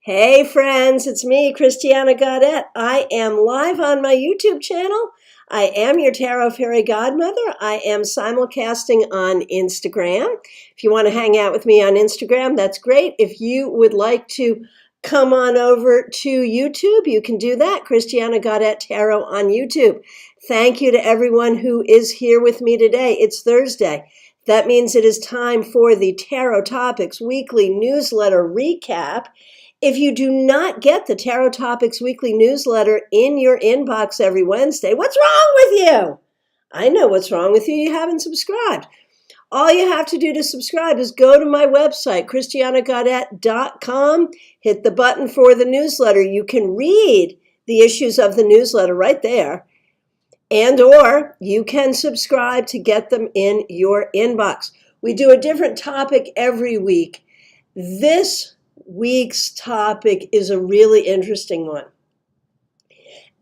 Hey friends, it's me, Christiana Gaudette. I am live on my YouTube channel. I am your Tarot Fairy Godmother. I am simulcasting on Instagram. If you want to hang out with me on Instagram, that's great. If you would like to come on over to YouTube, you can do that. Christiana Gaudette Tarot on YouTube. Thank you to everyone who is here with me today. It's Thursday. That means it is time for the Tarot Topics Weekly Newsletter Recap. If you do not get the Tarot Topics Weekly Newsletter in your inbox every Wednesday, what's wrong with you? I know what's wrong with you. You haven't subscribed. All you have to do to subscribe is go to my website, christianagaudette.com, hit the button for the newsletter. You can read the issues of the newsletter right there, and or you can subscribe to get them in your inbox. We do a different topic every week. This week's topic is a really interesting one.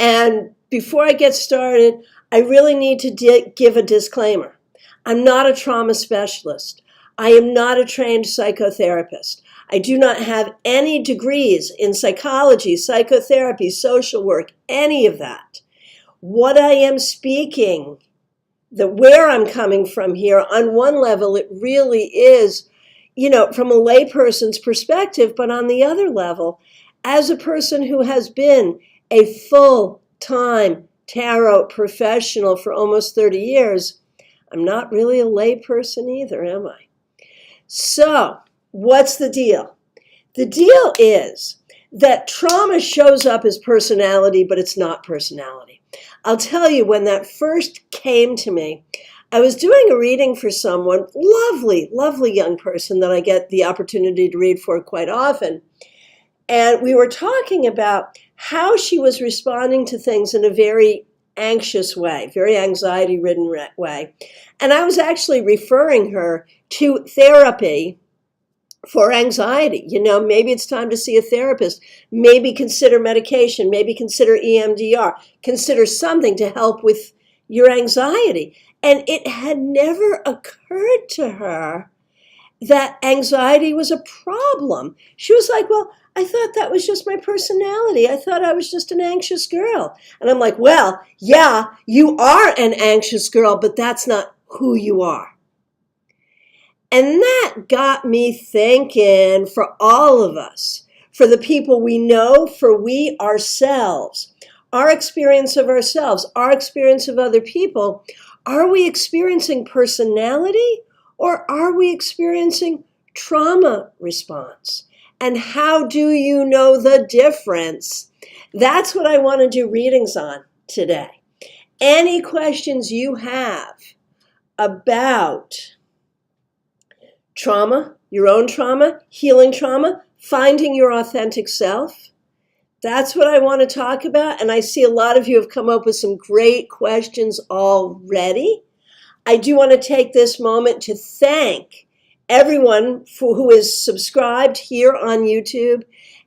And before I get started, I really need to give a disclaimer. I'm not a trauma specialist. I am not a trained psychotherapist. I do not have any degrees in psychology, psychotherapy, social work, any of that. What I am speaking, where I'm coming from here, on one level, it really is from a layperson's perspective, but on the other level, as a person who has been a full-time tarot professional for almost 30 years, I'm not really a layperson either, am I? So, what's the deal? The deal is that trauma shows up as personality, but it's not personality. I'll tell you, when that first came to me, I was doing a reading for someone, lovely, lovely young person that I get the opportunity to read for quite often. And we were talking about how she was responding to things in a very anxious way, very anxiety-ridden way. And I was actually referring her to therapy for anxiety. Maybe it's time to see a therapist. Maybe consider medication. Maybe consider EMDR. Consider something to help with your anxiety. And it had never occurred to her that anxiety was a problem. She was like, well, I thought that was just my personality. I thought I was just an anxious girl. And I'm like, well, yeah, you are an anxious girl, but that's not who you are. And that got me thinking, for all of us, for the people we know, for we ourselves, our experience of ourselves, our experience of other people. Are we experiencing personality, or are we experiencing trauma response? And how do you know the difference? That's what I want to do readings on today. Any questions you have about trauma, your own trauma, healing trauma, finding your authentic self, that's what I want to talk about, and I see a lot of you have come up with some great questions already. I do want to take this moment to thank everyone who is subscribed here on YouTube,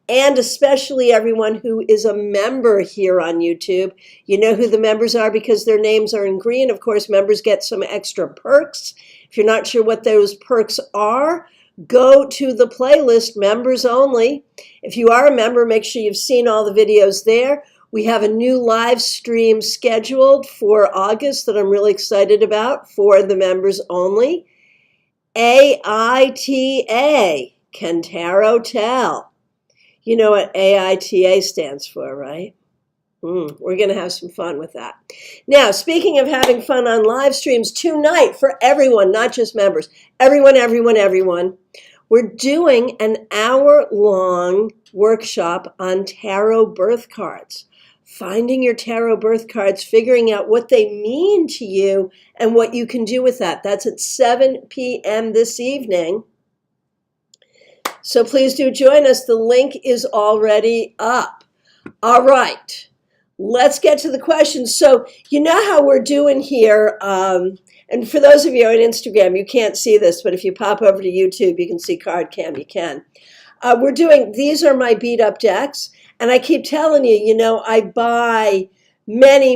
and especially everyone who is a member here on YouTube. You know who the members are because their names are in green. Of course, members get some extra perks. If you're not sure what those perks are, go to the playlist, Members Only. If you are a member, make sure you've seen all the videos there. We have a new live stream scheduled for August that I'm really excited about for the Members Only. AITA, Can Tarot Tell? You know what AITA stands for, right? We're going to have some fun with that. Now, speaking of having fun on live streams, tonight for everyone, not just members, everyone, we're doing an hour-long workshop on tarot birth cards. Finding your tarot birth cards, figuring out what they mean to you and what you can do with that. That's at 7 p.m. this evening. So please do join us. The link is already up. All right. Let's get to the questions. So you know how we're doing here, and for those of you on Instagram, you can't see this, but if you pop over to YouTube, you can see Card Cam, you can. These are my beat up decks, and I keep telling you, I buy many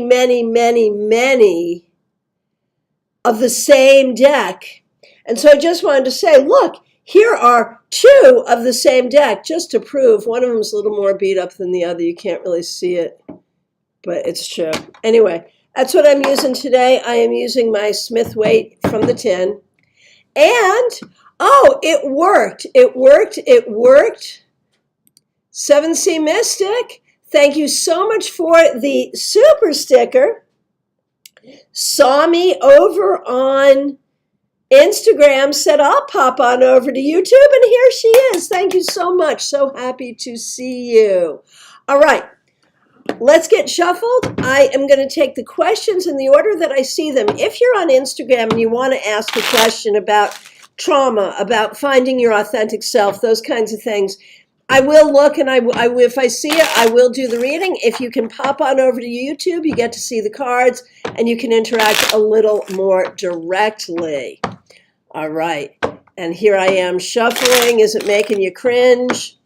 of the same deck. And so I just wanted to say, look, here are two of the same deck, just to prove. One of them is a little more beat up than the other. You can't really see it, but it's true. Anyway, that's what I'm using today. I am using my Smith weight from the tin. And, oh, it worked. It worked. It worked. 7C Mystic, thank you so much for the super sticker. Saw me over on Instagram, said I'll pop on over to YouTube, and here she is. Thank you so much. So happy to see you. All right, let's get shuffled. I am going to take the questions in the order that I see them. If you're on Instagram and you want to ask a question about trauma, about finding your authentic self, those kinds of things, I will look, and if I see it, I will do the reading. If you can pop on over to YouTube, you get to see the cards, and you can interact a little more directly. All right, and here I am shuffling. Is it making you cringe?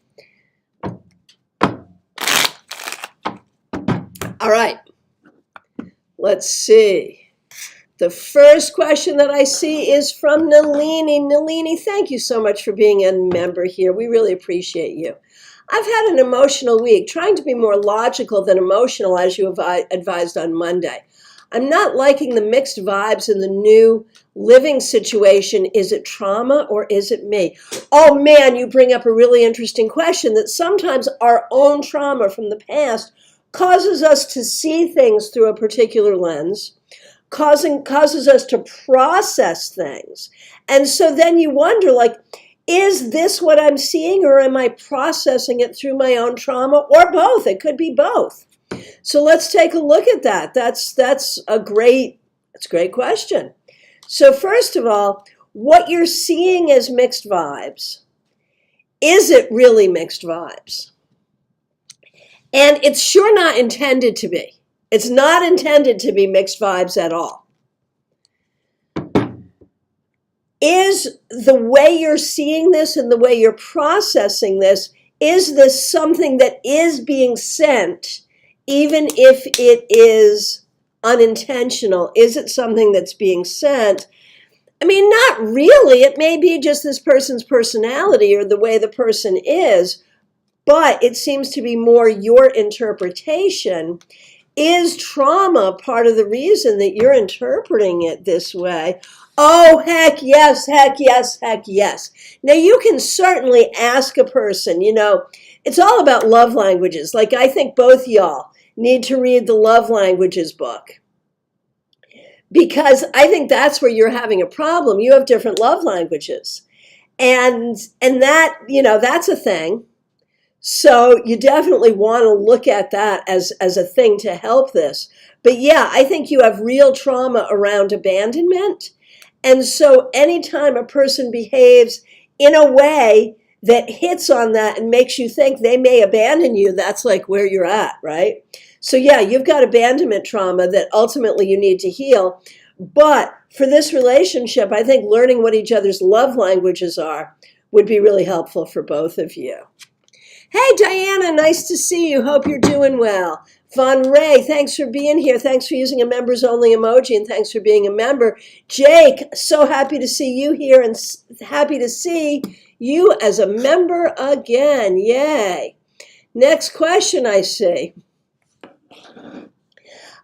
All right, let's see. The first question that I see is from Nalini. Nalini, thank you so much for being a member here. We really appreciate you. I've had an emotional week, trying to be more logical than emotional, as you advised on Monday. I'm not liking the mixed vibes in the new living situation. Is it trauma or is it me? Oh man, you bring up a really interesting question, that sometimes our own trauma from the past causes us to see things through a particular lens, causes us to process things. And so then you wonder, like, is this what I'm seeing, or am I processing it through my own trauma, or both? It could be both. So let's take a look at that. That's a great question. So first of all, what you're seeing as mixed vibes, is it really mixed vibes? And it's sure not intended to be. It's not intended to be mixed vibes at all. Is the way you're seeing this and the way you're processing this, is this something that is being sent, even if it is unintentional? Is it something that's being sent? I mean, not really. It may be just this person's personality or the way the person is, but it seems to be more your interpretation. Is trauma part of the reason that you're interpreting it this way? Oh, heck yes, heck yes, heck yes. Now, you can certainly ask a person, it's all about love languages. Like, I think both y'all need to read the Love Languages book, because I think that's where you're having a problem. You have different love languages. And that, that's a thing. So you definitely want to look at that as a thing to help this. But yeah, I think you have real trauma around abandonment. And so anytime a person behaves in a way that hits on that and makes you think they may abandon you, that's like where you're at, right? So yeah, you've got abandonment trauma that ultimately you need to heal. But for this relationship, I think learning what each other's love languages are would be really helpful for both of you. Hey, Diana, nice to see you. Hope you're doing well. Von Ray, thanks for being here. Thanks for using a members only emoji, and thanks for being a member. Jake, so happy to see you here and happy to see you as a member again. Yay. Next question I see.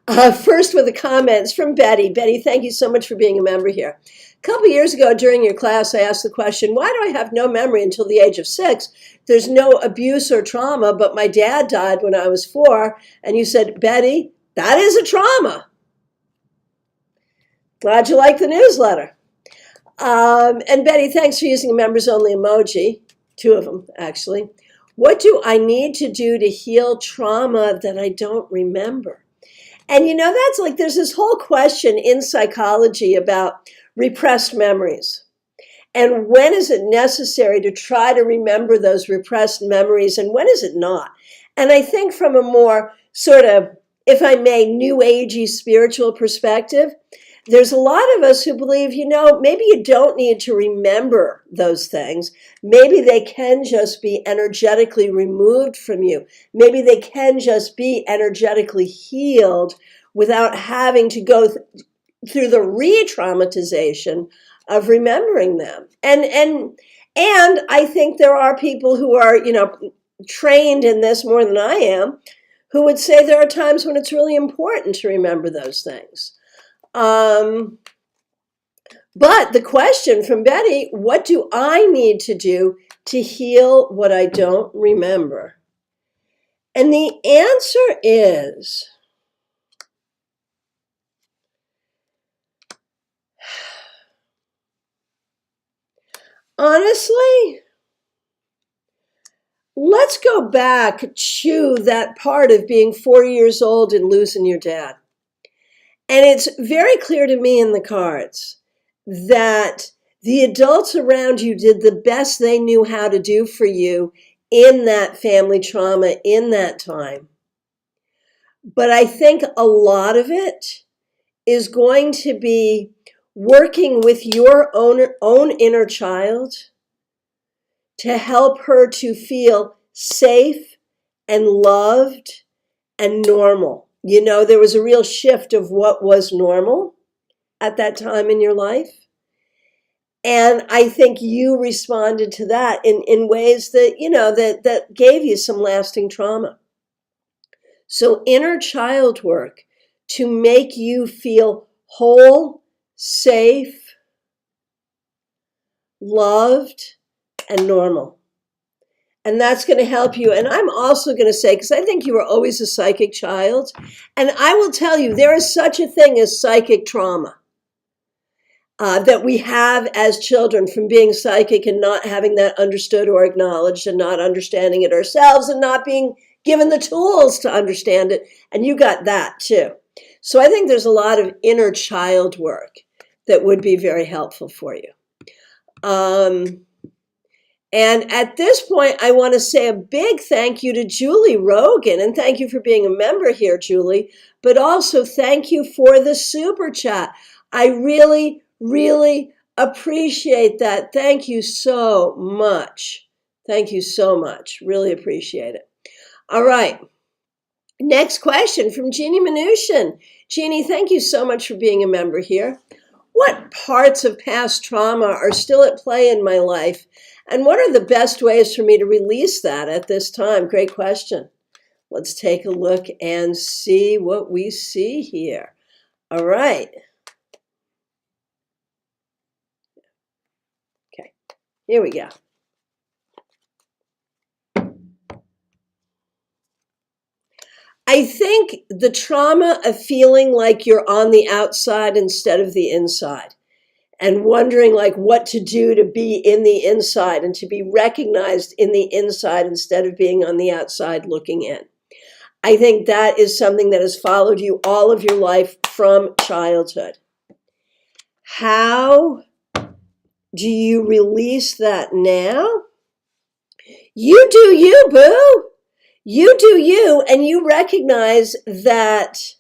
First with the comments from Betty. Betty, thank you so much for being a member here. A couple years ago during your class, I asked the question, why do I have no memory until the age of 6? There's no abuse or trauma, but my dad died when I was 4. And you said, Betty, that is a trauma. Glad you like the newsletter. And Betty, thanks for using a members only emoji. 2 of them, actually. What do I need to do to heal trauma that I don't remember? And that's like, there's this whole question in psychology about repressed memories. And when is it necessary to try to remember those repressed memories, and when is it not? And I think from a more sort of, if I may, new agey spiritual perspective, there's a lot of us who believe, maybe you don't need to remember those things. Maybe they can just be energetically removed from you. Maybe they can just be energetically healed without having to go through the re-traumatization of remembering them. And And I think there are people who are, trained in this more than I am, who would say there are times when it's really important to remember those things. But the question from Betty, what do I need to do to heal what I don't remember? And the answer is, honestly, let's go back to that part of being 4 years old and losing your dad. And it's very clear to me in the cards that the adults around you did the best they knew how to do for you in that family trauma, in that time. But I think a lot of it is going to be working with your own inner child to help her to feel safe and loved and normal. There was a real shift of what was normal at that time in your life. And I think you responded to that in ways that, that gave you some lasting trauma. So inner child work to make you feel whole, safe, loved, and normal. And that's going to help you. And I'm also going to say, because I think you were always a psychic child, and I will tell you, there is such a thing as psychic trauma that we have as children from being psychic and not having that understood or acknowledged and not understanding it ourselves and not being given the tools to understand it. And you got that too. So I think there's a lot of inner child work that would be very helpful for you. And at this point, I want to say a big thank you to Julie Rogan. And thank you for being a member here, Julie. But also thank you for the super chat. I really, really appreciate that. Thank you so much. Thank you so much. Really appreciate it. All right. Next question from Jeannie Mnuchin. Jeannie, thank you so much for being a member here. What parts of past trauma are still at play in my life? And what are the best ways for me to release that at this time? Great question. Let's take a look and see what we see here. All right. Okay, here we go. I think the trauma of feeling like you're on the outside instead of the inside, and wondering like what to do to be in the inside and to be recognized in the inside instead of being on the outside looking in. I think that is something that has followed you all of your life from childhood. How do you release that now? You do you, boo. You do you, and you recognize that,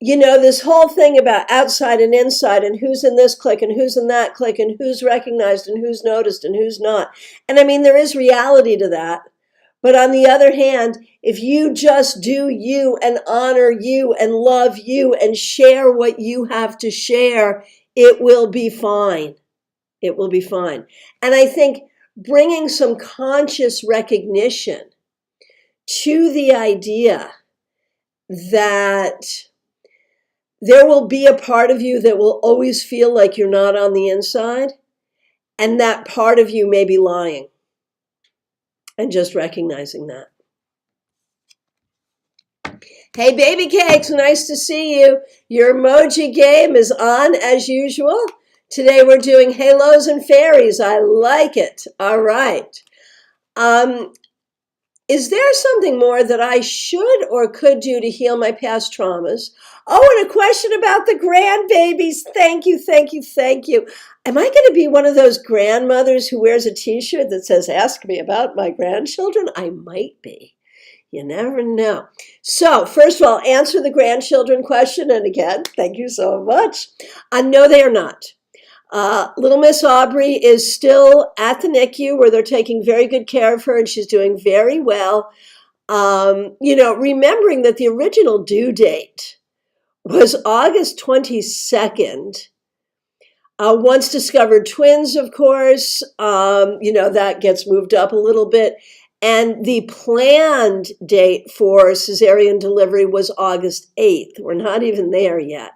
this whole thing about outside and inside and who's in this clique and who's in that clique and who's recognized and who's noticed and who's not. And I mean, there is reality to that. But on the other hand, if you just do you and honor you and love you and share what you have to share, it will be fine. It will be fine. And I think bringing some conscious recognition to the idea that there will be a part of you that will always feel like you're not on the inside, and that part of you may be lying, and just recognizing that. Hey, baby cakes, nice to see you. Your emoji game is on as usual. Today we're doing halos and fairies. I like it. All right. Is there something more that I should or could do to heal my past traumas? Oh, and a question about the grandbabies. Thank you, thank you, thank you. Am I going to be one of those grandmothers who wears a t-shirt that says, ask me about my grandchildren? I might be. You never know. So, first of all, answer the grandchildren question. And again, thank you so much. No, they are not. Little Miss Aubrey is still at the NICU where they're taking very good care of her and she's doing very well. Remembering that the original due date was August 22nd. Once discovered twins, of course, that gets moved up a little bit. And the planned date for cesarean delivery was August 8th. We're not even there yet.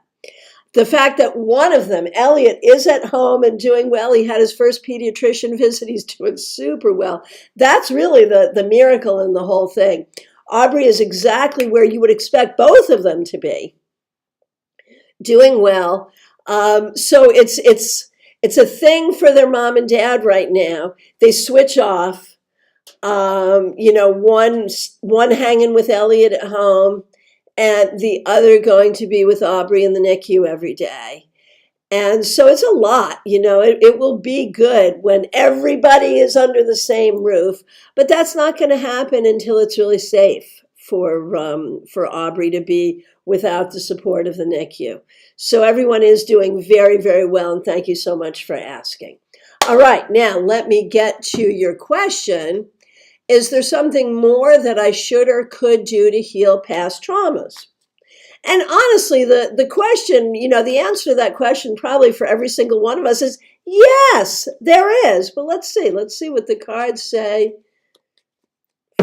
The fact that one of them, Elliot, is at home and doing well. He had his first pediatrician visit. He's doing super well. That's really the miracle in the whole thing. Aubrey is exactly where you would expect both of them to be, doing well. So it's a thing for their mom and dad right now. They switch off. One hanging with Elliot at home, and the other going to be with Aubrey in the NICU every day. And so it's a lot, it will be good when everybody is under the same roof, but that's not going to happen until it's really safe for Aubrey to be without the support of the NICU. So everyone is doing very, very well, and thank you so much for asking. All right, now let me get to your question. Is there something more that I should or could do to heal past traumas? And honestly, the question, the answer to that question probably for every single one of us is yes, there is. But let's see what the cards say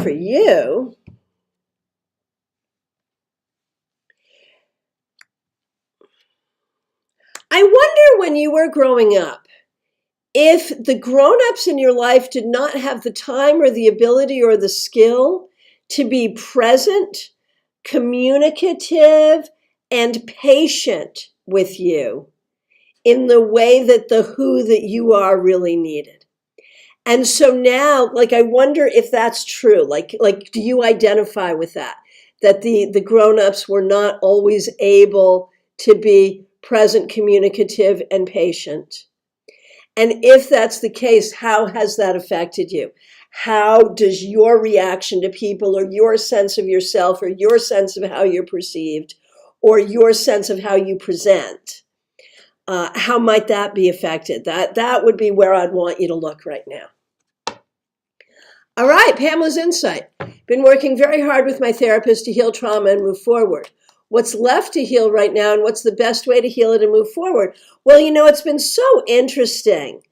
for you. I wonder when you were growing up, if the grown-ups in your life did not have the time or the ability or the skill to be present, communicative, and patient with you in the way that the who that you are really needed. And so now, I wonder if that's true. Do you identify with that? That the grown-ups were not always able to be present, communicative, and patient. And if that's the case, how has that affected you? How does your reaction to people, or your sense of yourself, or your sense of how you're perceived, or your sense of how you present, how might that be affected? That would be where I'd want you to look right now. All right, Pamela's insight. Been working very hard with my therapist to heal trauma and move forward. What's left to heal right now, and what's the best way to heal it and move forward? Well, it's been so interesting.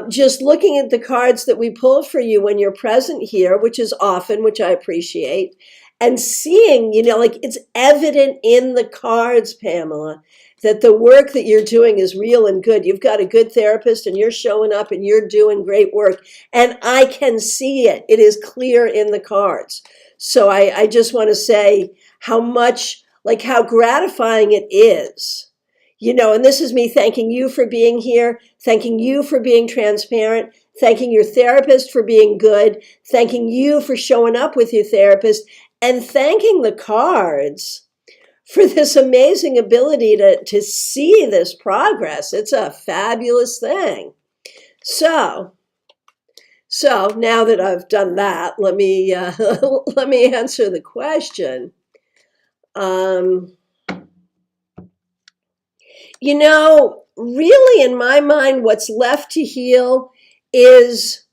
Just looking at the cards that we pull for you when you're present here, which is often, which I appreciate, and seeing, it's evident in the cards, Pamela, that the work that you're doing is real and good. You've got a good therapist, and you're showing up and you're doing great work. And I can see it. It is clear in the cards. So I just want to say how much, how gratifying it is. And this is me thanking you for being here, thanking you for being transparent, thanking your therapist for being good, thanking you for showing up with your therapist, and thanking the cards for this amazing ability to see this progress. It's a fabulous thing. So now that I've done that, let me answer the question. Really in my mind, what's left to heal is,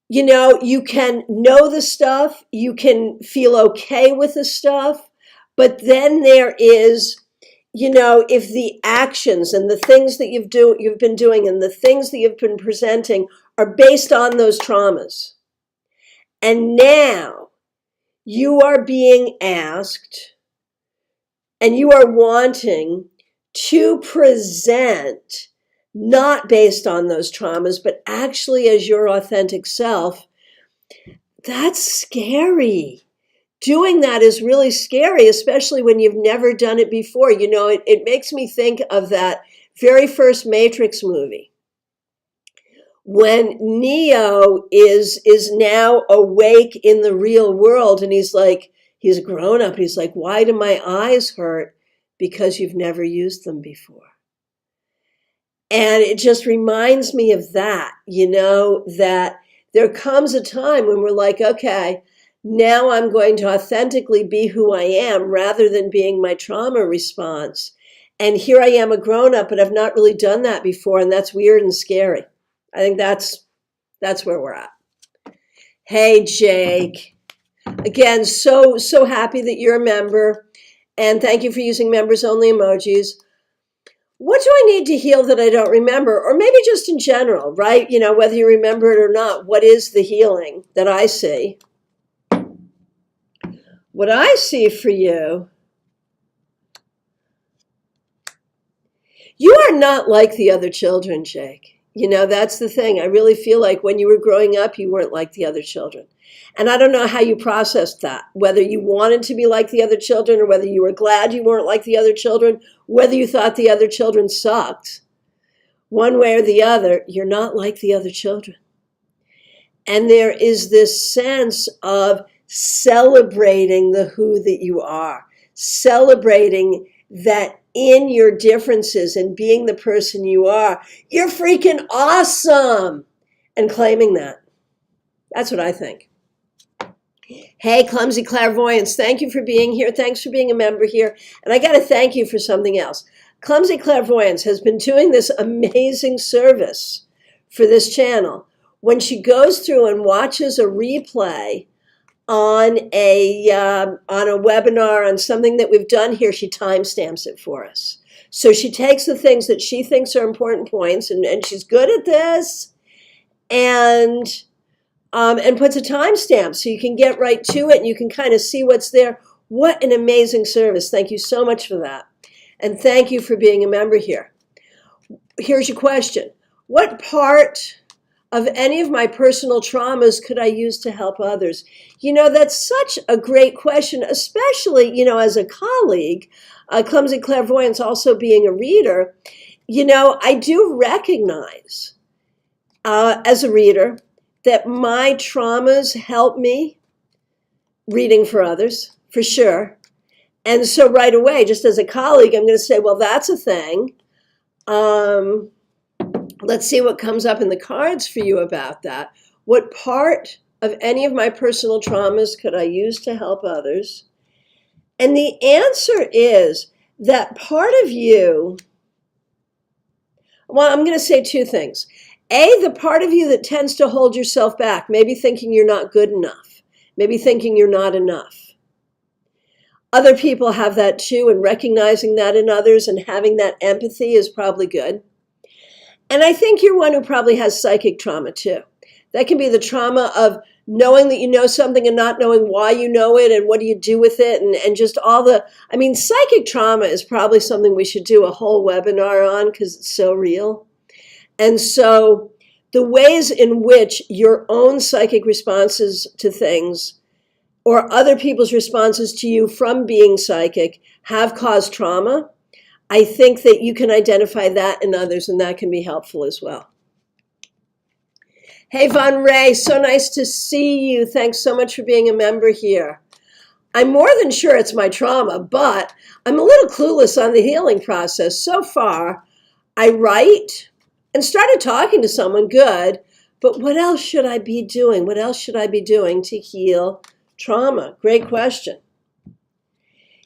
you can know the stuff, you can feel okay with the stuff, but then there is, if the actions and the things that you've been doing and the things that you've been presenting are based on those traumas. And now you are being asked and you are wanting to present not based on those traumas, but actually as your authentic self. That's scary. Doing that is really scary, especially when you've never done it before. It makes me think of that very first Matrix movie, when Neo is now awake in the real world, and he's grown up. He's like, why do my eyes hurt? Because you've never used them before. And it just reminds me of that, that there comes a time when we're like, okay, now I'm going to authentically be who I am rather than being my trauma response. And here I am, a grown-up, but I've not really done that before, and that's weird and scary. I think that's where we're at. Hey, Jake. Again, so happy that you're a member, and thank you for using members-only emojis. what do I need to heal that I don't remember? Or maybe just in general, right? Whether you remember it or not, what is the healing that I see? What I see for you, you are not like the other children, Jake. That's the thing. I really feel like when you were growing up, you weren't like the other children. And I don't know how you processed that, whether you wanted to be like the other children or whether you were glad you weren't like the other children, whether you thought the other children sucked. One way or the other, you're not like the other children. And there is this sense of celebrating the who that you are, celebrating that in your differences and being the person you are, you're freaking awesome, and claiming that. That's what I think. Hey, Clumsy Clairvoyance, thank you for being here. Thanks for being a member here. And I got to thank you for something else. Clumsy Clairvoyance has been doing this amazing service for this channel. When she goes through and watches a replay on a webinar, on something that we've done here, she timestamps it for us. So she takes the things that she thinks are important points, and she's good at this, and puts a timestamp so you can get right to it and you can kind of see what's there. What an amazing service. Thank you so much for that. And thank you for being a member here. Here's your question. What part of any of my personal traumas could I use to help others? That's such a great question, especially, as a colleague, Clumsy Clairvoyance also being a reader. I do recognize as a reader that my traumas help me reading for others, for sure. And so right away, just as a colleague, I'm going to say, well, that's a thing. Let's see what comes up in the cards for you about that. What part of any of my personal traumas could I use to help others? And the answer is that part of you, well, I'm going to say two things. A, the part of you that tends to hold yourself back, maybe thinking you're not good enough, maybe thinking you're not enough. Other people have that too, and recognizing that in others and having that empathy is probably good. And I think you're one who probably has psychic trauma too. That can be the trauma of knowing that you know something and not knowing why you know it and what do you do with it, and just all the, psychic trauma is probably something we should do a whole webinar on because it's so real. And so the ways in which your own psychic responses to things or other people's responses to you from being psychic have caused trauma, I think that you can identify that in others, and that can be helpful as well. Hey, Von Ray, so nice to see you. Thanks so much for being a member here. I'm more than sure it's my trauma, but I'm a little clueless on the healing process. So far, I write and started talking to someone, good, but what else should I be doing? What else should I be doing to heal trauma? Great question.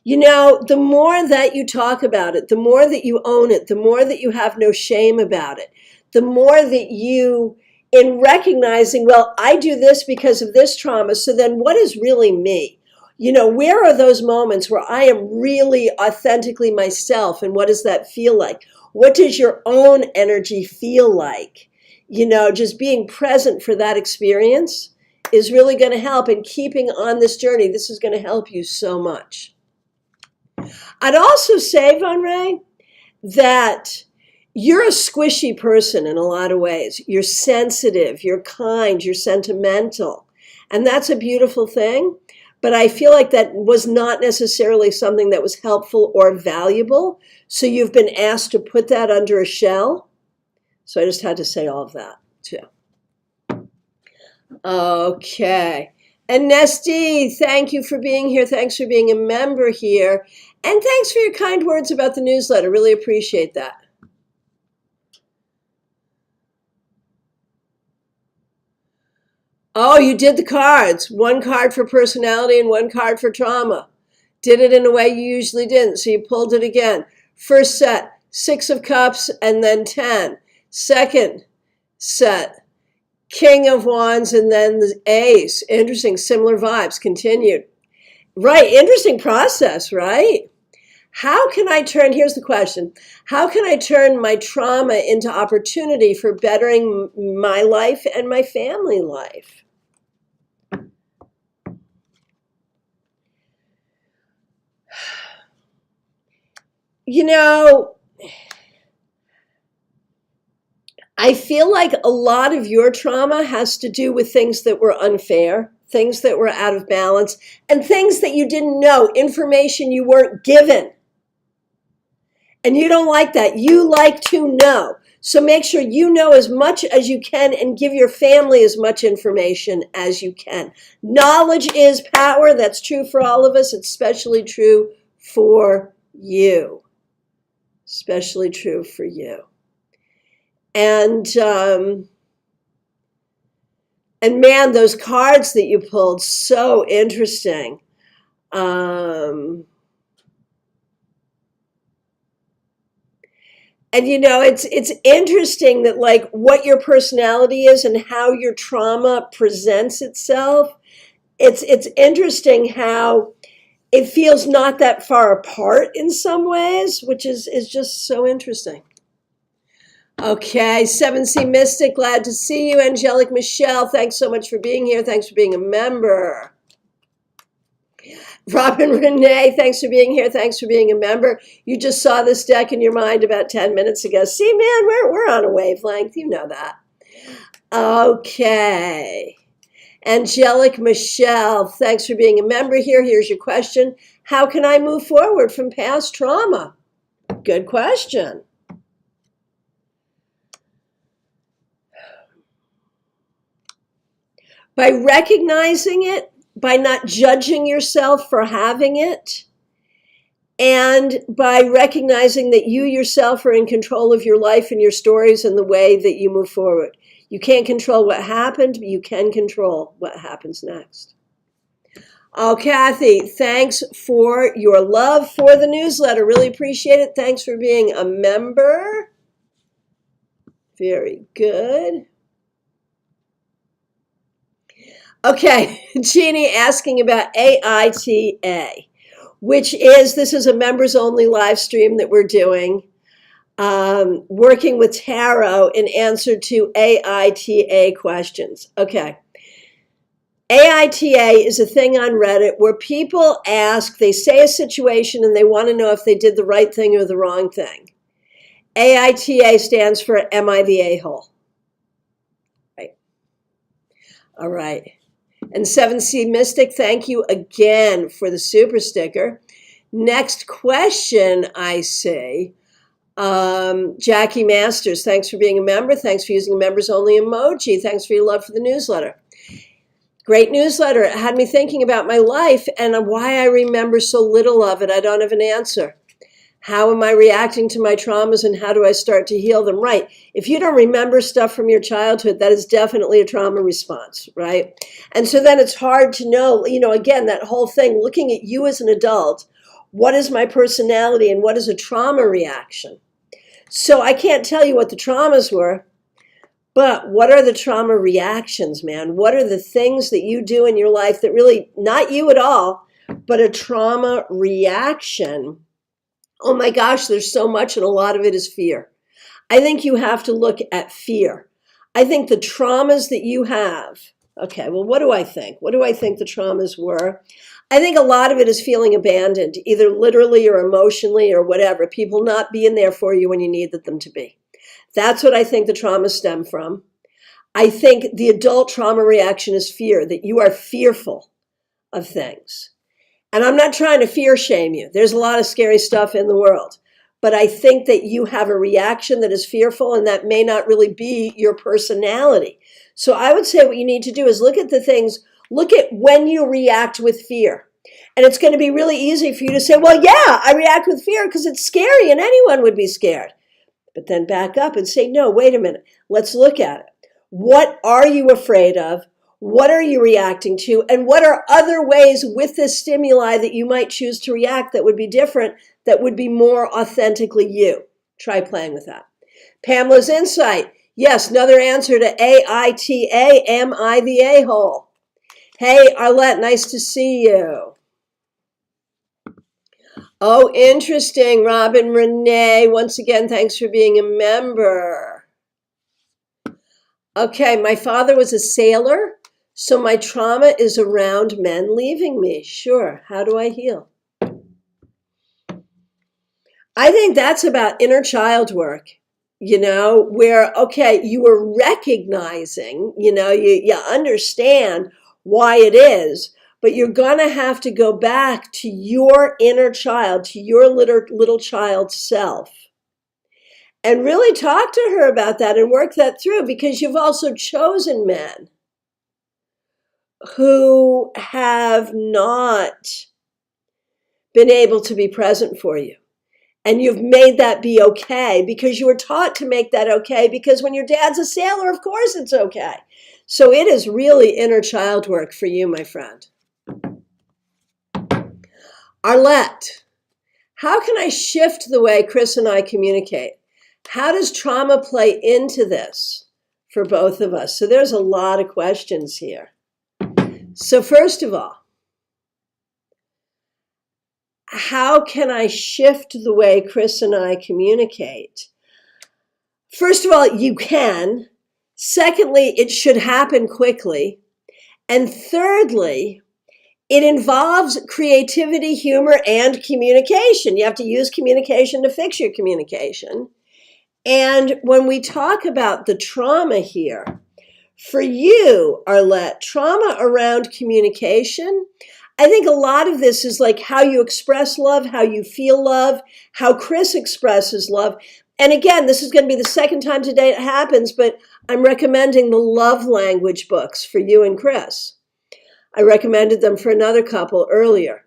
The more that you talk about it, the more that you own it, the more that you have no shame about it, the more that you, in recognizing, well, I do this because of this trauma, so then what is really me? Where are those moments where I am really authentically myself, and what does that feel like? What does your own energy feel like? Just being present for that experience is really going to help, and keeping on this journey, this is going to help you so much. I'd also say, Von Ray, that you're a squishy person in a lot of ways. You're sensitive, you're kind, you're sentimental, and that's a beautiful thing. But I feel like that was not necessarily something that was helpful or valuable. So you've been asked to put that under a shell. So I just had to say all of that too. Okay. And Nesty, thank you for being here. Thanks for being a member here. And thanks for your kind words about the newsletter. Really appreciate that. Oh, you did the cards. One card for personality and one card for trauma. Did it in a way you usually didn't, so you pulled it again. First set, 6 of Cups and then 10. Second set, King of Wands and then the Ace. Interesting, similar vibes, continued. Right, interesting process, right? How can I turn, here's the question, how can I turn my trauma into opportunity for bettering my life and my family life? You know, I feel like a lot of your trauma has to do with things that were unfair, things that were out of balance, and things that you didn't know, information you weren't given. And you don't like that. You like to know. So make sure you know as much as you can and give your family as much information as you can. Knowledge is power. That's true for all of us. It's especially true for you. Especially true for you. And man, those cards that you pulled, so interesting. And you know, it's interesting that like what your personality is and how your trauma presents itself. It's interesting how it feels not that far apart in some ways, which is just so interesting. Okay, 7C Mystic, glad to see you. Angelic Michelle, thanks so much for being here. Thanks for being a member. Robin Renee, thanks for being here. Thanks for being a member. You just saw this deck in your mind about 10 minutes ago. See, man, we're on a wavelength. You know that. Okay. Angelic Michelle, thanks for being a member here. Here's your question. How can I move forward from past trauma? Good question. By recognizing it, by not judging yourself for having it, and by recognizing that you yourself are in control of your life and your stories and the way that you move forward. You can't control what happened, but you can control what happens next. Oh, Kathy, thanks for your love for the newsletter. Really appreciate it. Thanks for being a member. Very good. Okay, Jeannie asking about AITA, which is, this is a members only live stream that we're doing, working with tarot in answer to AITA questions. Okay. AITA is a thing on Reddit where people ask, they say a situation and they want to know if they did the right thing or the wrong thing. AITA stands for Am I the A-hole? Right. All right. And 7C Mystic, thank you again for the super sticker. Next question I see. Jackie Masters, thanks for being a member. Thanks for using a members only emoji. Thanks for your love for the newsletter. Great newsletter. It had me thinking about my life and why I remember so little of it. I don't have an answer. How am I reacting to my traumas and how do I start to heal them? Right. If you don't remember stuff from your childhood, that is definitely a trauma response, right? And so then it's hard to know, again, that whole thing, looking at you as an adult, what is my personality and what is a trauma reaction? So I can't tell you what the traumas were, but what are the trauma reactions, man? What are the things that you do in your life that really, not you at all, but a trauma reaction? Oh my gosh, there's so much, and a lot of it is fear. I think you have to look at fear. I think the traumas that you have, okay, well, what do I think? What do I think the traumas were? I think a lot of it is feeling abandoned, either literally or emotionally or whatever. People not being there for you when you needed them to be. That's what I think the traumas stem from. I think the adult trauma reaction is fear, that you are fearful of things. And I'm not trying to fear shame you. There's a lot of scary stuff in the world. But I think that you have a reaction that is fearful and that may not really be your personality. So I would say what you need to do is look at the things, look at when you react with fear. And it's going to be really easy for you to say, well, yeah, I react with fear because it's scary and anyone would be scared. But then back up and say, no, wait a minute. Let's look at it. What are you afraid of? What are you reacting to? And what are other ways with this stimuli that you might choose to react that would be different, that would be more authentically you? Try playing with that. Pamela's insight. Yes, another answer to AITA. Am I the a-hole? Hey, Arlette, nice to see you. Oh, interesting, Robin Renee. Once again, thanks for being a member. Okay, my father was a sailor, so my trauma is around men leaving me. Sure. How do I heal? I think that's about inner child work, where, okay, you are recognizing, you understand why it is, but you're going to have to go back to your inner child, to your little child self, and really talk to her about that and work that through, because you've also chosen men who have not been able to be present for you. And you've made that be okay because you were taught to make that okay, because when your dad's a sailor, of course it's okay. So it is really inner child work for you, my friend. Arlette, how can I shift the way Chris and I communicate? How does trauma play into this for both of us? So there's a lot of questions here. So first of all, how can I shift the way Chris and I communicate? First of all, you can. Secondly, it should happen quickly. And thirdly, it involves creativity, humor, and communication. You have to use communication to fix your communication. And when we talk about the trauma here, for you, Arlette, trauma around communication, I think a lot of this is like how you express love, how you feel love, how Chris expresses love. And again, this is going to be the second time today it happens, but I'm recommending the love language books for you and Chris. I recommended them for another couple earlier,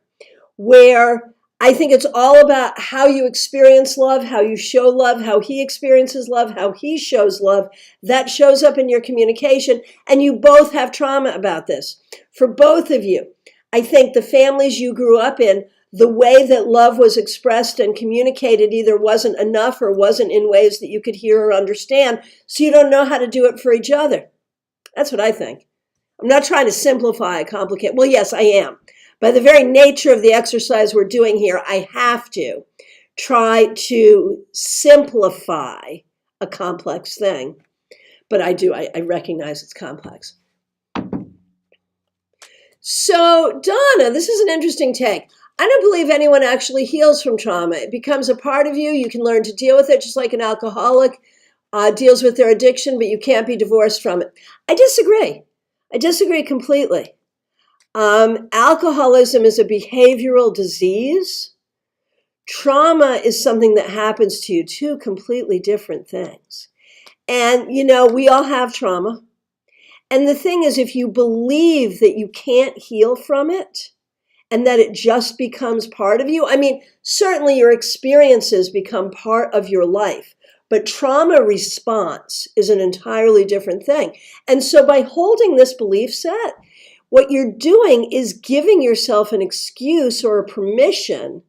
where I think it's all about how you experience love, how you show love, how he experiences love, how he shows love. That shows up in your communication, and you both have trauma about this. For both of you, I think the families you grew up in, the way that love was expressed and communicated either wasn't enough or wasn't in ways that you could hear or understand, so you don't know how to do it for each other. That's what I think. I'm not trying to simplify, complicate. Well, yes, I am. By the very nature of the exercise we're doing here, I have to try to simplify a complex thing. But I do, I recognize it's complex. So, Donna, this is an interesting take. I don't believe anyone actually heals from trauma. It becomes a part of you. You can learn to deal with it, just like an alcoholic deals with their addiction, but you can't be divorced from it. I disagree. I disagree completely. Alcoholism is a behavioral disease. Trauma is something that happens to you, two completely different things. And, we all have trauma. And the thing is, if you believe that you can't heal from it and that it just becomes part of you, I mean, certainly your experiences become part of your life, but trauma response is an entirely different thing. And so by holding this belief set, what you're doing is giving yourself an excuse or a permission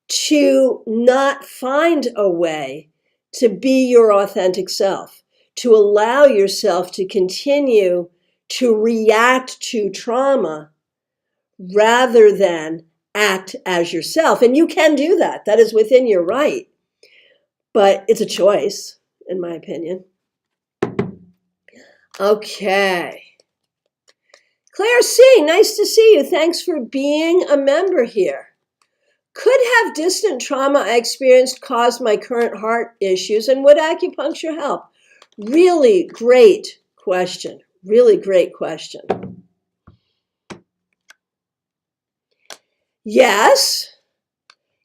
to not find a way to be your authentic self, to allow yourself to continue to react to trauma rather than act as yourself. And you can do that. That is within your right. But it's a choice, in my opinion. Okay. Claire C., nice to see you. Thanks for being a member here. Could have distant trauma I experienced caused my current heart issues, and would acupuncture help? Really great question. Really great question. Yes.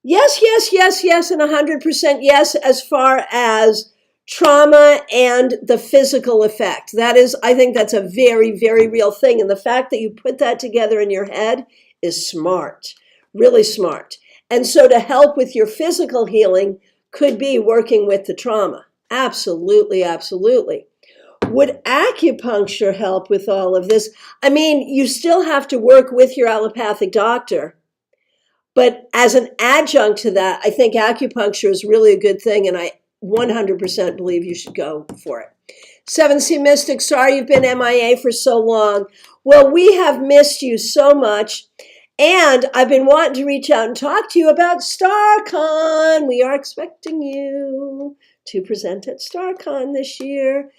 Yes, and 100% yes as far as trauma and the physical effect. That is, I think that's a very, very real thing. And the fact that you put that together in your head is smart, really smart. And so to help with your physical healing could be working with the trauma. Absolutely, absolutely. Would acupuncture help with all of this? I mean, you still have to work with your allopathic doctor. But as an adjunct to that, I think acupuncture is really a good thing, and I 100% believe you should go for it. 7C Mystic, sorry you've been MIA for so long. Well, we have missed you so much. And I've been wanting to reach out and talk to you about StarCon. We are expecting you to present at StarCon this year.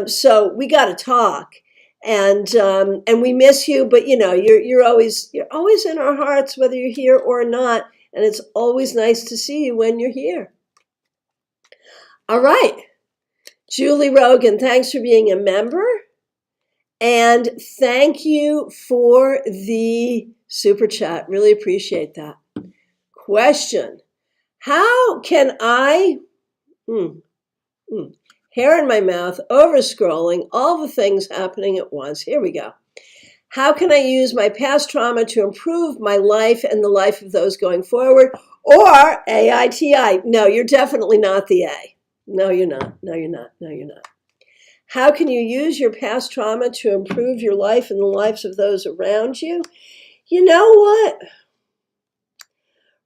So we got to talk. And we miss you, but you're always in our hearts, whether you're here or not. And it's always nice to see you when you're here. All right. Julie Rogan, thanks for being a member. And thank you for the super chat. Really appreciate that. Question. How can I, hair in my mouth, over scrolling, all the things happening at once. Here we go. How can I use my past trauma to improve my life and the life of those going forward? Or AITI. No, you're definitely not the A. No, you're not. No, you're not. No, you're not. How can you use your past trauma to improve your life and the lives of those around you? You know what?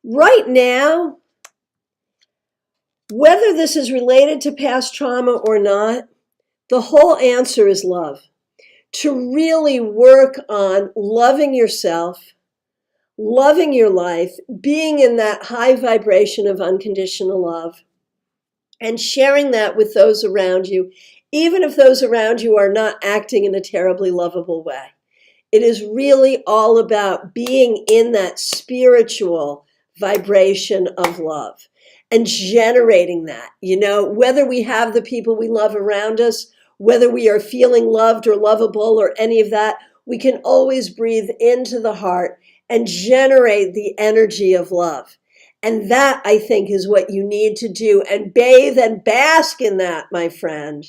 Right now, whether this is related to past trauma or not, the whole answer is love. To really work on loving yourself, loving your life, being in that high vibration of unconditional love, and sharing that with those around you, even if those around you are not acting in a terribly lovable way. It is really all about being in that spiritual vibration of love and generating that, whether we have the people we love around us, whether we are feeling loved or lovable or any of that, we can always breathe into the heart and generate the energy of love. And that, I think, is what you need to do, and bathe and bask in that, my friend.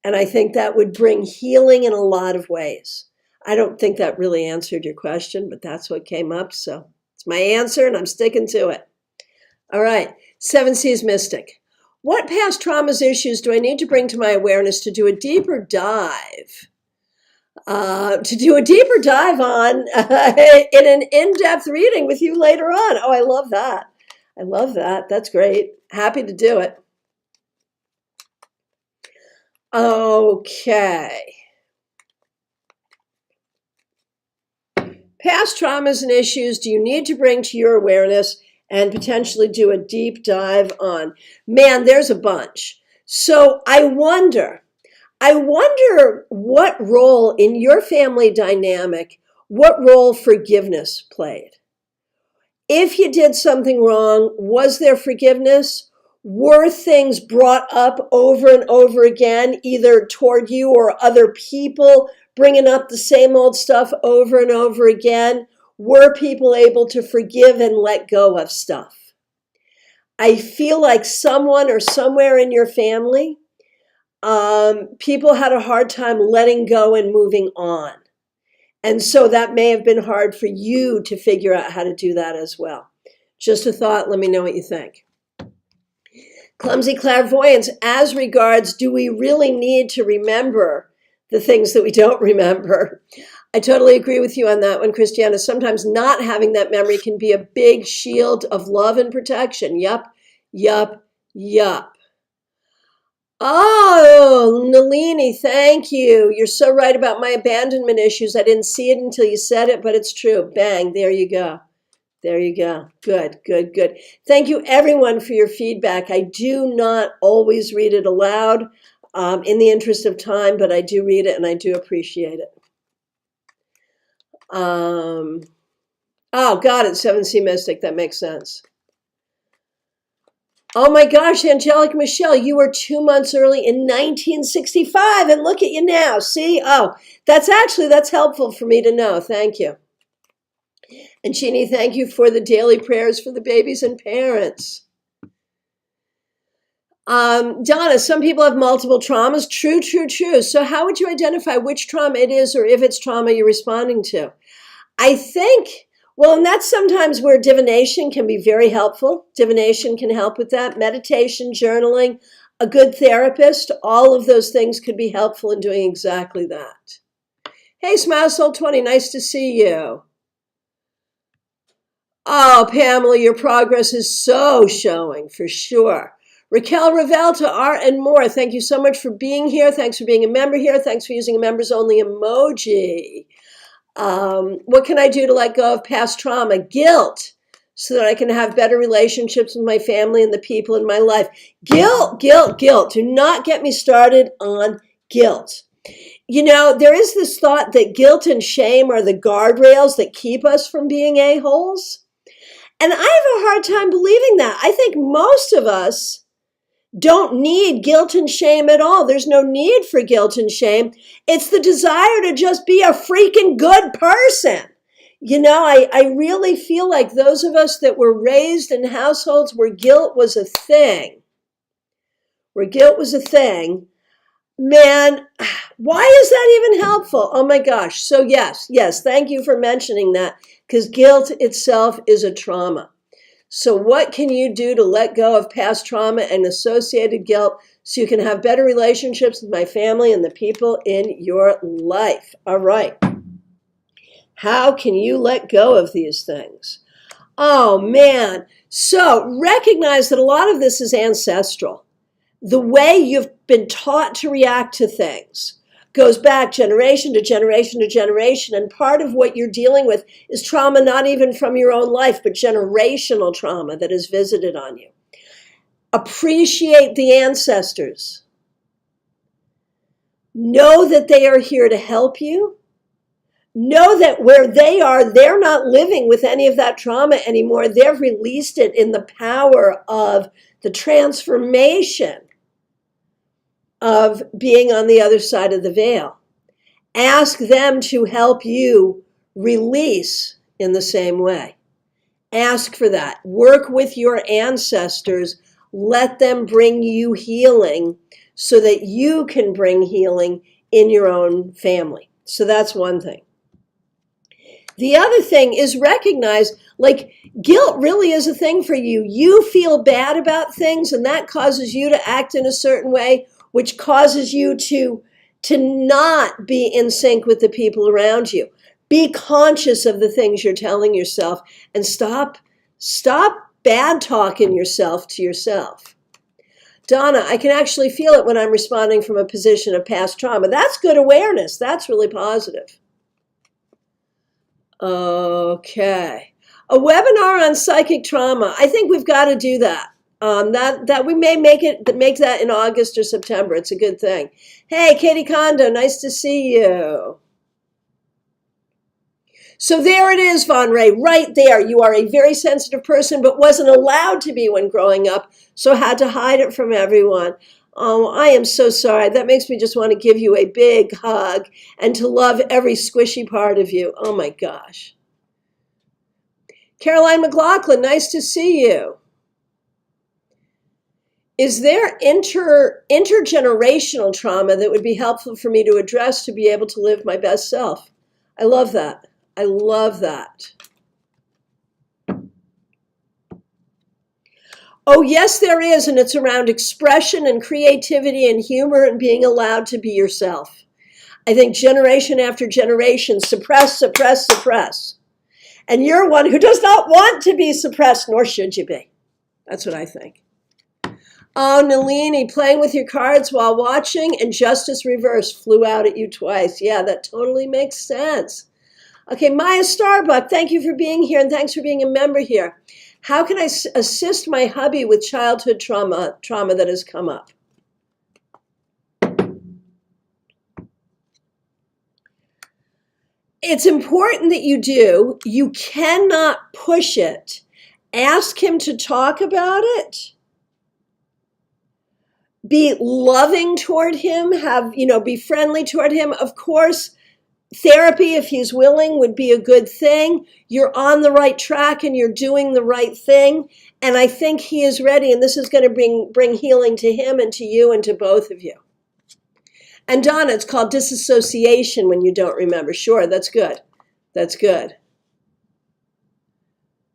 And I think that would bring healing in a lot of ways. I don't think that really answered your question, but that's what came up. So it's my answer, and I'm sticking to it. All right. 7 C's Mystic. What past traumas, issues do I need to bring to my awareness to do a deeper dive? On in an in-depth reading with you later on. Oh, I love that. I love that. That's great. Happy to do it. Okay. Past traumas and issues do you need to bring to your awareness and potentially do a deep dive on? Man, there's a bunch. So I wonder what role in your family dynamic, what role forgiveness played. If you did something wrong, was there forgiveness? Were things brought up over and over again, either toward you or other people, bringing up the same old stuff over and over again? Were people able to forgive and let go of stuff? I feel like someone or somewhere in your family, people had a hard time letting go and moving on. And so that may have been hard for you to figure out how to do that as well. Just a thought. Let me know what you think. Clumsy clairvoyance, as regards, do we really need to remember the things that we don't remember? I totally agree with you on that one, Christiana. Sometimes not having that memory can be a big shield of love and protection. Yup. Oh, Nalini, thank you. You're so right about my abandonment issues. I didn't see it until you said it, but it's true. Bang, there you go. There you go. Good. Thank you, everyone, for your feedback. I do not always read it aloud in the interest of time, but I do read it and I do appreciate it. Oh, got it, 7C Mystic. That makes sense. Oh my gosh, Angelic Michelle, you were 2 months early in 1965, and look at you now. See? Oh, that's helpful for me to know. Thank you. And Jeannie, thank you for the daily prayers for the babies and parents. Donna, some people have multiple traumas. True. So how would you identify which trauma it is, or if it's trauma you're responding to? I think, well, and that's sometimes where divination can be very helpful. Divination can help with that. Meditation, journaling, a good therapist, all of those things could be helpful in doing exactly that. Hey, Smile Soul 20, nice to see you. Oh, Pamela, your progress is so showing, for sure. Raquel Ravelta, Art and More, thank you so much for being here. Thanks for being a member here. Thanks for using a members only emoji. What can I do to let go of past trauma? Guilt, so that I can have better relationships with my family and the people in my life. Guilt, guilt, guilt. Do not get me started on guilt. You know, there is this thought that guilt and shame are the guardrails that keep us from being a-holes. And I have a hard time believing that. I think most of us don't need guilt and shame at all. There's no need for guilt and shame. It's the desire to just be a freaking good person. You know, I really feel like those of us that were raised in households where guilt was a thing, man, why is that even helpful? Oh my gosh. So yes, thank you for mentioning that, because guilt itself is a trauma. So what can you do to let go of past trauma and associated guilt so you can have better relationships with my family and the people in your life? All right. How can you let go of these things? Oh man. So recognize that a lot of this is ancestral. The way you've been taught to react to things goes back generation to generation to generation. And part of what you're dealing with is trauma, not even from your own life, but generational trauma that is visited on you. Appreciate the ancestors. Know that they are here to help you. Know that where they are, they're not living with any of that trauma anymore. They've released it in the power of the transformation of being on the other side of the veil. Ask them to help you release in the same way. Ask for that. Work with your ancestors. Let them bring you healing so that you can bring healing in your own family. So that's one thing. The other thing is recognize, like, guilt really is a thing for you. You feel bad about things, and that causes you to act in a certain way, which causes you to not be in sync with the people around you. Be conscious of the things you're telling yourself and stop bad talking yourself to yourself. Donna, I can actually feel it when I'm responding from a position of past trauma. That's good awareness. That's really positive. Okay. A webinar on psychic trauma. I think we've got to do that. That we may make that in August or September. It's a good thing. Hey, Katie Kondo, nice to see you. So there it is, Von Ray, right there. You are a very sensitive person, but wasn't allowed to be when growing up, so had to hide it from everyone. Oh, I am so sorry. That makes me just want to give you a big hug and to love every squishy part of you. Oh my gosh. Caroline McLaughlin, nice to see you. Is there intergenerational trauma that would be helpful for me to address to be able to live my best self? I love that. I love that. Oh, yes, there is, and it's around expression and creativity and humor and being allowed to be yourself. I think generation after generation, suppress. And you're one who does not want to be suppressed, nor should you be. That's what I think. Oh, Nalini, playing with your cards while watching, and Justice Reverse flew out at you twice. Yeah, that totally makes sense. Okay, Maya Starbuck, thank you for being here, and thanks for being a member here. How can I assist my hubby with childhood trauma that has come up? It's important that you do. You cannot push it. Ask him to talk about it. Be loving toward him. Be friendly toward him. Of course, therapy, if he's willing, would be a good thing. You're on the right track and you're doing the right thing. And I think he is ready. And this is going to bring healing to him and to you and to both of you. And Donna, it's called disassociation when you don't remember. Sure, that's good. That's good.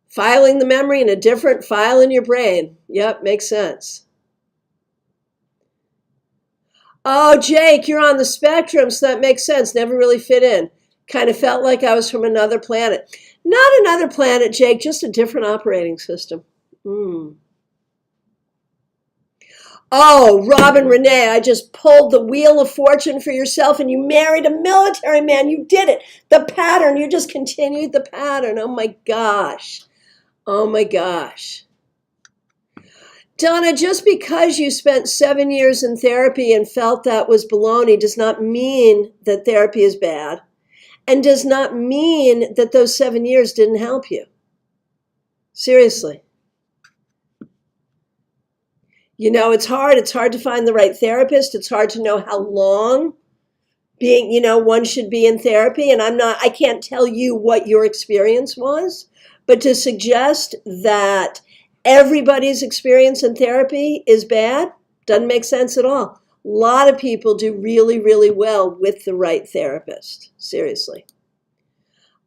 Filing the memory in a different file in your brain. Yep, makes sense. Oh, Jake, you're on the spectrum, so that makes sense. Never really fit in. Kind of felt like I was from another planet. Not another planet, Jake, just a different operating system. Oh, Robin Renee, I just pulled the wheel of fortune for yourself and you married a military man. You did it. The pattern, you just continued the pattern. Oh my gosh. Oh my gosh. Donna, just because you spent 7 years in therapy and felt that was baloney does not mean that therapy is bad, and does not mean that those 7 years didn't help you. Seriously. You know, it's hard. It's hard to find the right therapist. It's hard to know how long one should be in therapy. And I can't tell you what your experience was, but to suggest that everybody's experience in therapy is bad doesn't make sense at all. A lot of people do really, really well with the right therapist. Seriously.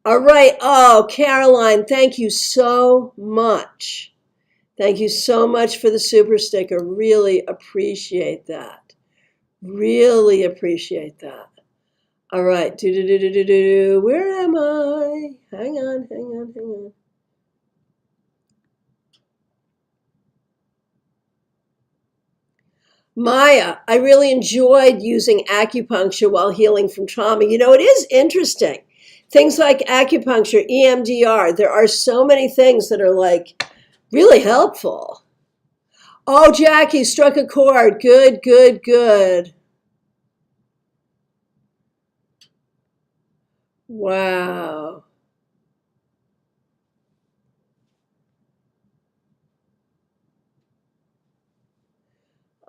All right. Oh, Caroline, thank you so much. Thank you so much for the super sticker. Really appreciate that. Really appreciate that. All right. Where am I? Hang on. Maya, I really enjoyed using acupuncture while healing from trauma. You know, it is interesting. Things like acupuncture, EMDR, there are so many things that are like really helpful. Oh, Jackie struck a chord. Good. Wow.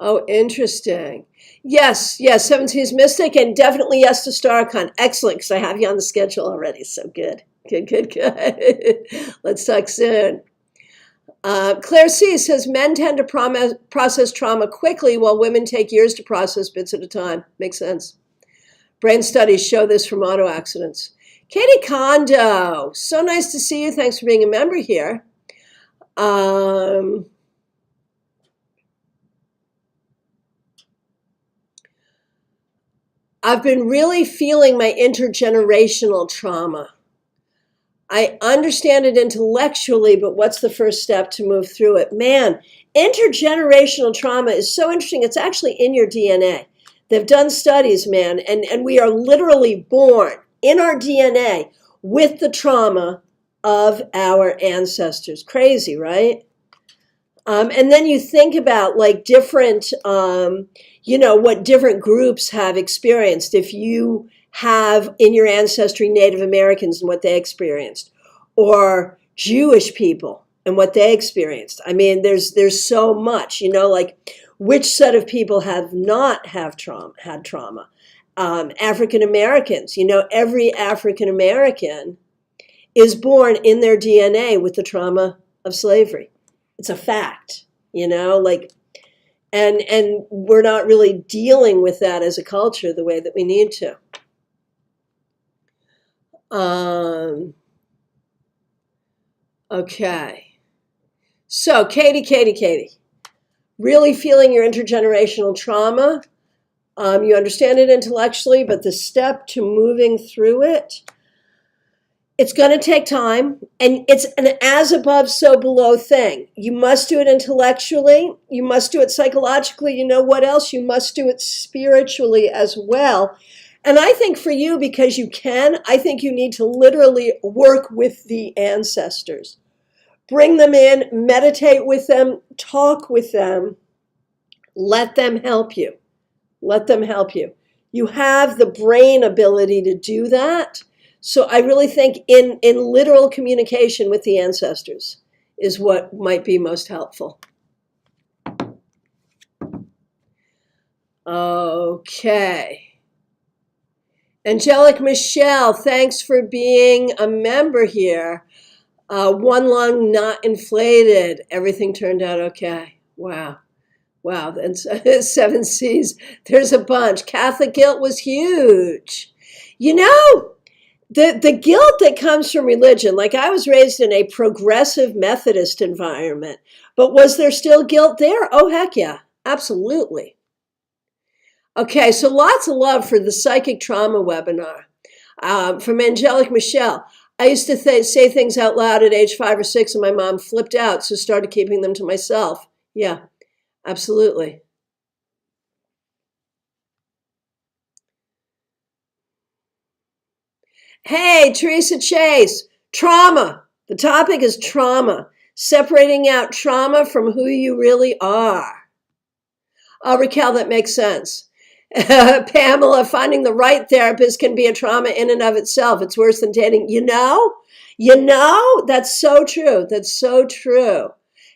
Oh, interesting. Yes, 17's Mystic, and definitely yes to StarCon. Excellent, because I have you on the schedule already. So good. Let's talk soon. Claire C. says men tend to process trauma quickly while women take years to process bits at a time. Makes sense. Brain studies show this from auto accidents. Katie Kondo, so nice to see you. Thanks for being a member here. I've been really feeling my intergenerational trauma. I understand it intellectually, but what's the first step to move through it? Man, intergenerational trauma is so interesting. It's actually in your DNA. They've done studies, man, and we are literally born in our DNA with the trauma of our ancestors. Crazy, right? And then you think about like different, what different groups have experienced. If you have in your ancestry Native Americans and what they experienced, or Jewish people and what they experienced. I mean, there's so much, like which set of people have not had trauma. African Americans, every African American is born in their DNA with the trauma of slavery. It's a fact, and we're not really dealing with that as a culture the way that we need to. Okay. So, Katie, really feeling your intergenerational trauma. You understand it intellectually, but the step to moving through it, it's going to take time, and it's an as above, so below thing. You must do it intellectually. You must do it psychologically. You know what else? You must do it spiritually as well. And I think for you, because you can, I think you need to literally work with the ancestors. Bring them in, meditate with them, talk with them. Let them help you. You have the brain ability to do that. So I really think in literal communication with the ancestors is what might be most helpful. Okay. Angelic Michelle, thanks for being a member here. One lung not inflated. Everything turned out okay. Wow. And 7 C's. There's a bunch. Catholic guilt was huge. The guilt that comes from religion, like I was raised in a progressive Methodist environment, but was there still guilt there? Oh, heck yeah. Absolutely. Okay, so lots of love for the psychic trauma webinar from Angelic Michelle. I used to say things out loud at age 5 or 6 and my mom flipped out, so started keeping them to myself. Yeah, absolutely. Hey, Teresa Chase, trauma. The topic is trauma, separating out trauma from who you really are. Oh, Raquel, that makes sense. Pamela, finding the right therapist can be a trauma in and of itself. It's worse than dating. That's so true. That's so true.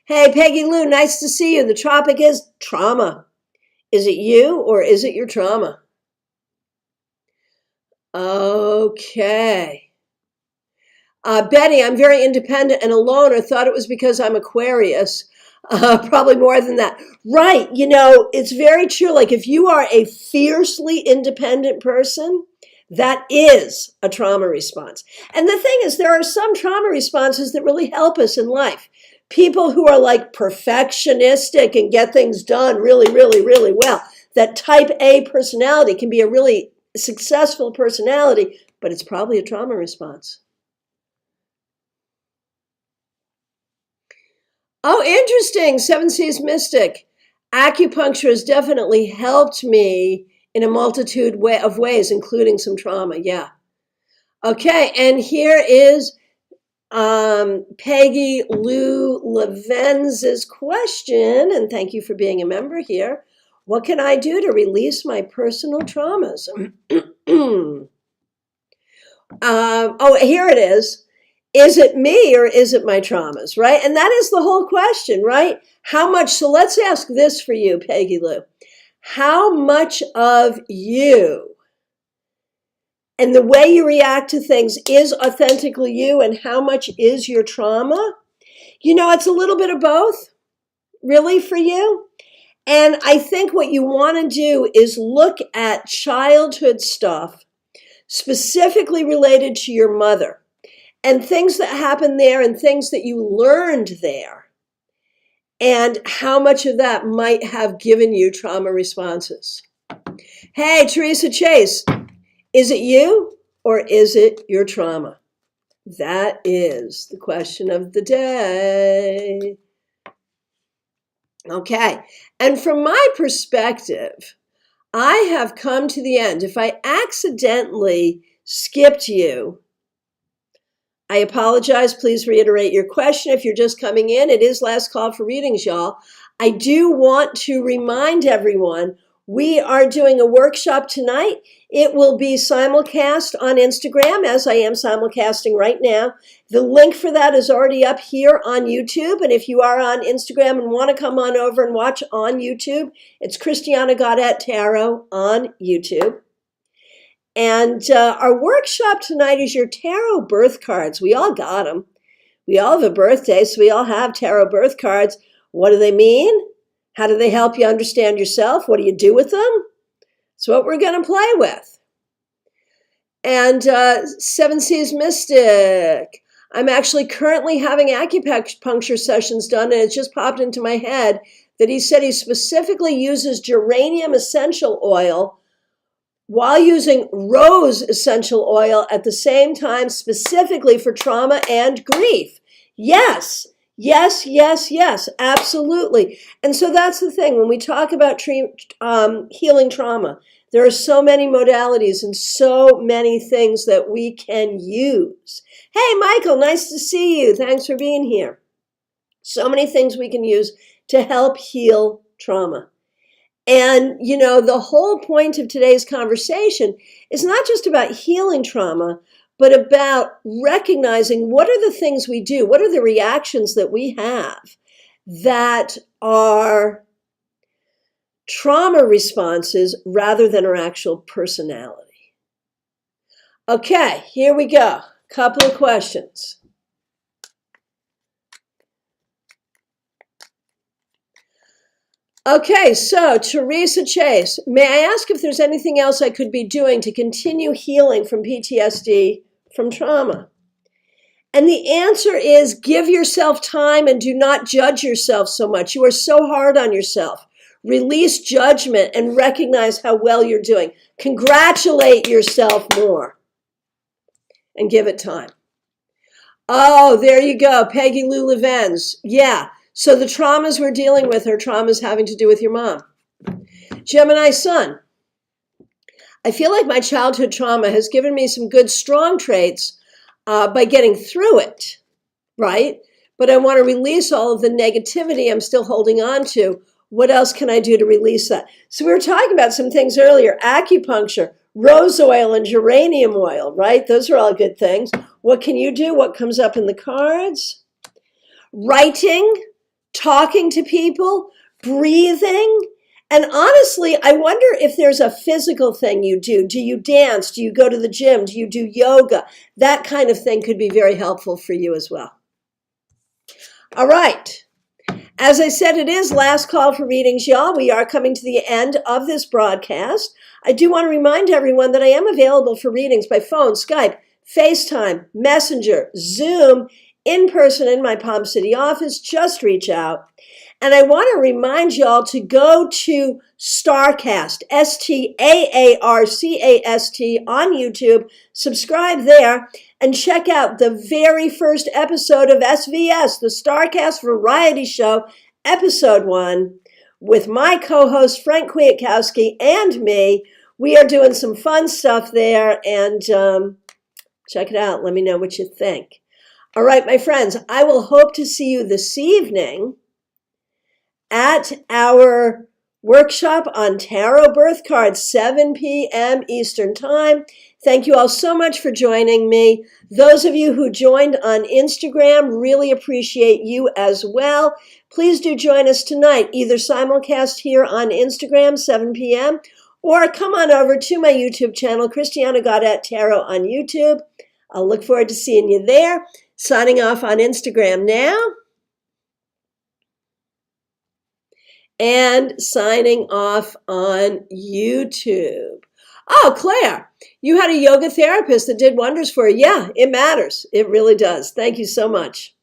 Hey, Peggy Lou, nice to see you. The topic is trauma. Is it you or is it your trauma? Okay. Betty, I'm very independent and alone, or thought it was because I'm Aquarius. Probably more than that. Right. It's very true. Like if you are a fiercely independent person, that is a trauma response. And the thing is, there are some trauma responses that really help us in life. People who are like perfectionistic and get things done really, really, really well. That type A personality can be a really successful personality, but it's probably a trauma response. Oh, interesting. Seven Seas Mystic. Acupuncture has definitely helped me in a multitude of ways, including some trauma. Yeah. Okay, and here is Peggy Lou Levenz's question, and thank you for being a member here. What can I do to release my personal traumas? Here it is. Is it me or is it my traumas, right? And that is the whole question, right? How much, so let's ask this for you, Peggy Lou. How much of you and the way you react to things is authentically you, and how much is your trauma? It's a little bit of both, really, for you. And I think what you want to do is look at childhood stuff specifically related to your mother and things that happened there and things that you learned there, and how much of that might have given you trauma responses. Hey, Teresa Chase, is it you or is it your trauma? That is the question of the day. Okay, and from my perspective, I have come to the end. If I accidentally skipped you, I apologize. Please reiterate your question if you're just coming in. It is last call for readings, y'all. I do want to remind everyone we are doing a workshop tonight. It will be simulcast on Instagram, as I am simulcasting right now. The link for that is already up here on YouTube. And if you are on Instagram and want to come on over and watch on YouTube, it's Christiana Gaudet Tarot on YouTube. And our workshop tonight is your tarot birth cards. We all got them. We all have a birthday, so we all have tarot birth cards. What do they mean? How do they help you understand yourself? What do you do with them? It's what we're going to play with. And Seven Seas Mystic. I'm actually currently having acupuncture sessions done, and it just popped into my head that he said he specifically uses geranium essential oil while using rose essential oil at the same time, specifically for trauma and grief. Yes, absolutely. And so that's the thing. When we talk about healing trauma, there are so many modalities and so many things that we can use. Hey, Michael, nice to see you. Thanks for being here. So many things we can use to help heal trauma. And, the whole point of today's conversation is not just about healing trauma, but about recognizing what are the things we do, what are the reactions that we have that are trauma responses rather than our actual personality. Okay, here we go. Couple of questions. Okay, so Teresa Chase, may I ask if there's anything else I could be doing to continue healing from PTSD from trauma? And the answer is give yourself time and do not judge yourself so much. You are so hard on yourself. Release judgment and recognize how well you're doing. Congratulate yourself more and give it time. Oh, there you go. Peggy Lou Levenz. Yeah. So the traumas we're dealing with are traumas having to do with your mom. Gemini Sun. I feel like my childhood trauma has given me some good, strong traits by getting through it, right? But I want to release all of the negativity I'm still holding on to. What else can I do to release that? So we were talking about some things earlier, acupuncture, rose oil and geranium oil, right? Those are all good things. What can you do? What comes up in the cards? Writing, talking to people, breathing. And honestly, I wonder if there's a physical thing you do. Do you dance? Do you go to the gym? Do you do yoga? That kind of thing could be very helpful for you as well. All right. As I said, it is last call for readings, y'all. We are coming to the end of this broadcast. I do want to remind everyone that I am available for readings by phone, Skype, FaceTime, Messenger, Zoom, in person in my Palm City office. Just reach out. And I want to remind y'all to go to Starcast, STAARCAST on YouTube, subscribe there, and check out the very first episode of SVS, the Starcast Variety Show, Episode 1, with my co-host Frank Kwiatkowski and me. We are doing some fun stuff there, and check it out. Let me know what you think. All right, my friends, I will hope to see you this evening at our workshop on tarot birth cards, 7 p.m. Eastern Time. Thank you all so much for joining me. Those of you who joined on Instagram, really appreciate you as well. Please do join us tonight, either simulcast here on Instagram, 7 p.m., or come on over to my YouTube channel, Christiana Gaudet Tarot on YouTube. I'll look forward to seeing you there. Signing off on Instagram now. And signing off on YouTube. Oh, Claire, you had a yoga therapist that did wonders for you. Yeah, it matters. It really does. Thank you so much.